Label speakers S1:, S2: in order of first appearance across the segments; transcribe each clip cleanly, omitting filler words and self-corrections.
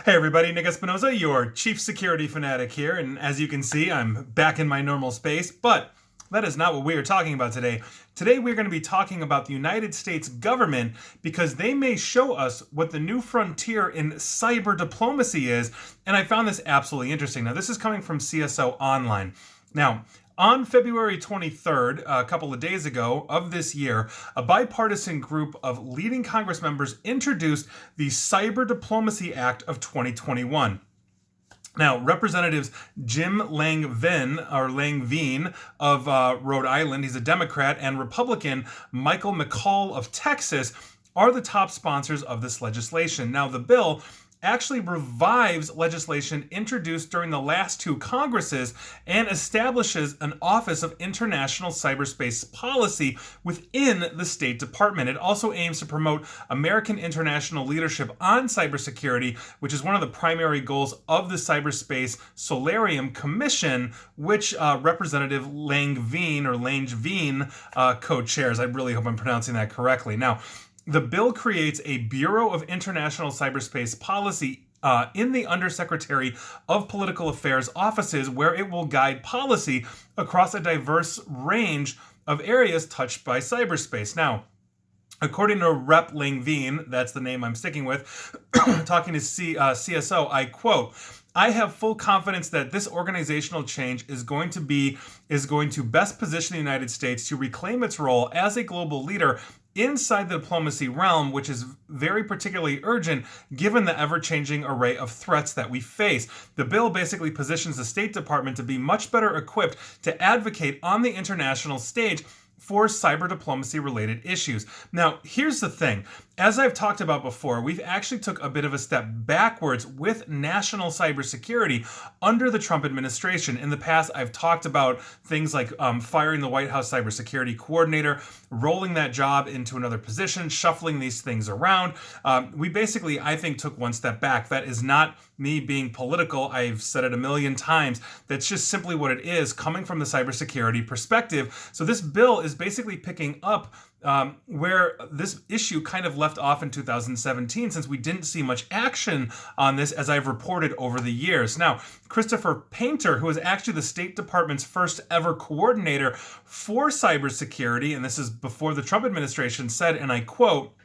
S1: Hey everybody, Nick Espinoza, your chief security fanatic here, and as you can see, I'm back in my normal space, but that is not what we are talking about today. Today we're going to be talking about the United States government because they may show us what the new frontier in cyber diplomacy is, and I found this absolutely interesting. Now, this is coming from CSO Online. Now, on February 23rd, a couple of days ago of this year, a bipartisan group of leading Congress members introduced the Cyber Diplomacy Act of 2021. Now, Representatives Jim Langevin of Rhode Island, he's a Democrat, and Republican Michael McCaul of Texas are the top sponsors of this legislation. Now, the bill actually revives legislation introduced during the last two Congresses and establishes an Office of International Cyberspace Policy within the State Department. It also aims to promote American international leadership on cybersecurity, which is one of the primary goals of the Cyberspace Solarium Commission, which Representative Langevin co-chairs. I really hope I'm pronouncing that correctly. Now, the bill creates a Bureau of International Cyberspace Policy in the Undersecretary of Political Affairs offices, where it will guide policy across a diverse range of areas touched by cyberspace. Now, according to Rep. Langevin, that's the name I'm sticking with, talking to CSO, I quote, "I have full confidence that this organizational change is going to best position the United States to reclaim its role as a global leader inside the diplomacy realm, which is very particularly urgent given the ever-changing array of threats that we face. The bill basically positions the State Department to be much better equipped to advocate on the international stage for cyber diplomacy related issues." Now, here's the thing. As I've talked about before, we've actually took a bit of a step backwards with national cybersecurity under the Trump administration. In the past, I've talked about things like firing the White House cybersecurity coordinator, rolling that job into another position, shuffling these things around. We basically, I think, took one step back. That is not me being political. I've said it a million times. That's just simply what it is, coming from the cybersecurity perspective. So this bill is basically picking up where this issue kind of left off in 2017, since we didn't see much action on this, as I've reported over the years. Now, Christopher Painter, who is actually the State Department's first ever coordinator for cybersecurity, and this is before the Trump administration, said, and I quote,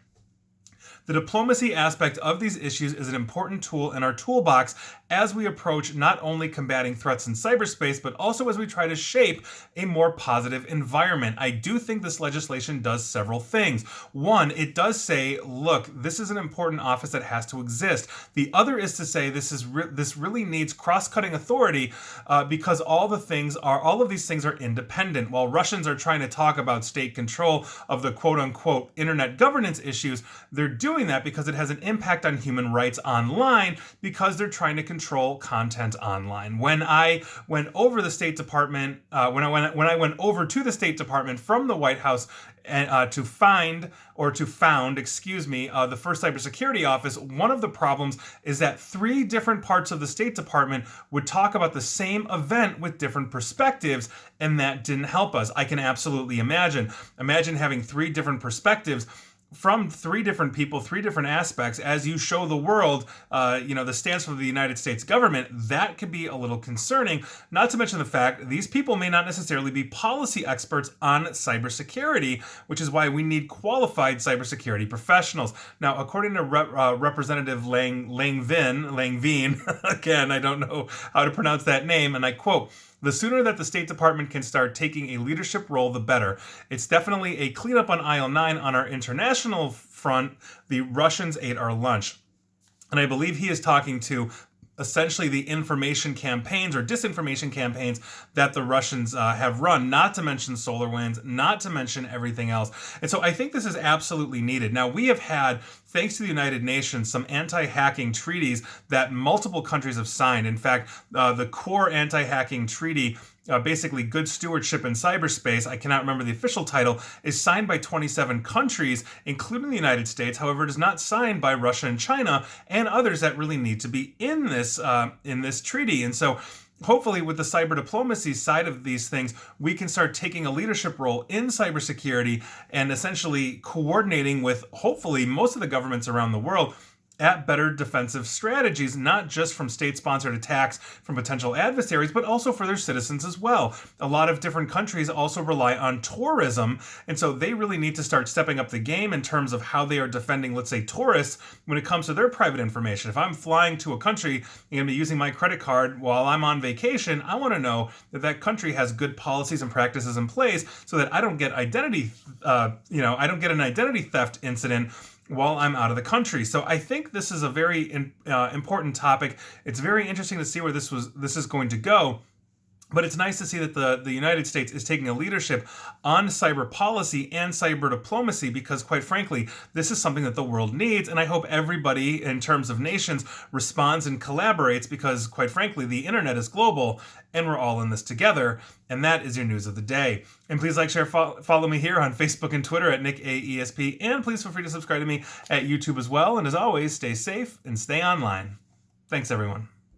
S1: "The diplomacy aspect of these issues is an important tool in our toolbox as we approach not only combating threats in cyberspace, but also as we try to shape a more positive environment." I do think this legislation does several things. One, it does say, look, this is an important office that has to exist. The other is to say this really needs cross-cutting authority because all of these things are independent. While Russians are trying to talk about state control of the quote-unquote internet governance issues, they're doing that because it has an impact on human rights online, because they're trying to control content online. When I went over the State Department, when I went over to the State Department from the White House to found the first cybersecurity office, one of the problems is that three different parts of the State Department would talk about the same event with different perspectives, and that didn't help us. I can absolutely imagine having three different perspectives from three different people, three different aspects, as you show the world, the stance of the United States government. That could be a little concerning, not to mention the fact these people may not necessarily be policy experts on cybersecurity, which is why we need qualified cybersecurity professionals. Now, according to Representative Langevin, again, I don't know how to pronounce that name, and I quote, "The sooner that the State Department can start taking a leadership role, the better. It's definitely a cleanup on aisle 9 on our international front. The Russians ate our lunch." And I believe he is talking to essentially the information campaigns or disinformation campaigns that the Russians have run, not to mention SolarWinds, not to mention everything else. And so I think this is absolutely needed. Now, we have had, thanks to the United Nations, some anti-hacking treaties that multiple countries have signed. In fact, the core anti-hacking treaty, basically good stewardship in cyberspace, I cannot remember the official title, is signed by 27 countries, including the United States. However, it is not signed by Russia and China and others that really need to be in this treaty. And so hopefully with the cyber diplomacy side of these things, we can start taking a leadership role in cybersecurity and essentially coordinating with hopefully most of the governments around the world at better defensive strategies, not just from state-sponsored attacks from potential adversaries, but also for their citizens as well. A lot of different countries also rely on tourism, and so they really need to start stepping up the game in terms of how they are defending, let's say, tourists when it comes to their private information. If I'm flying to a country and going to be using my credit card while I'm on vacation, I want to know that that country has good policies and practices in place so that I don't get I don't get an identity theft incident while I'm out of the country. So I think this is a very important topic. It's very interesting to see where this is going to go. But it's nice to see that the United States is taking a leadership on cyber policy and cyber diplomacy because, quite frankly, this is something that the world needs. And I hope everybody, in terms of nations, responds and collaborates because, quite frankly, the internet is global and we're all in this together. And that is your news of the day. And please like, share, follow me here on Facebook and Twitter at NickAESP. And please feel free to subscribe to me at YouTube as well. And as always, stay safe and stay online. Thanks, everyone.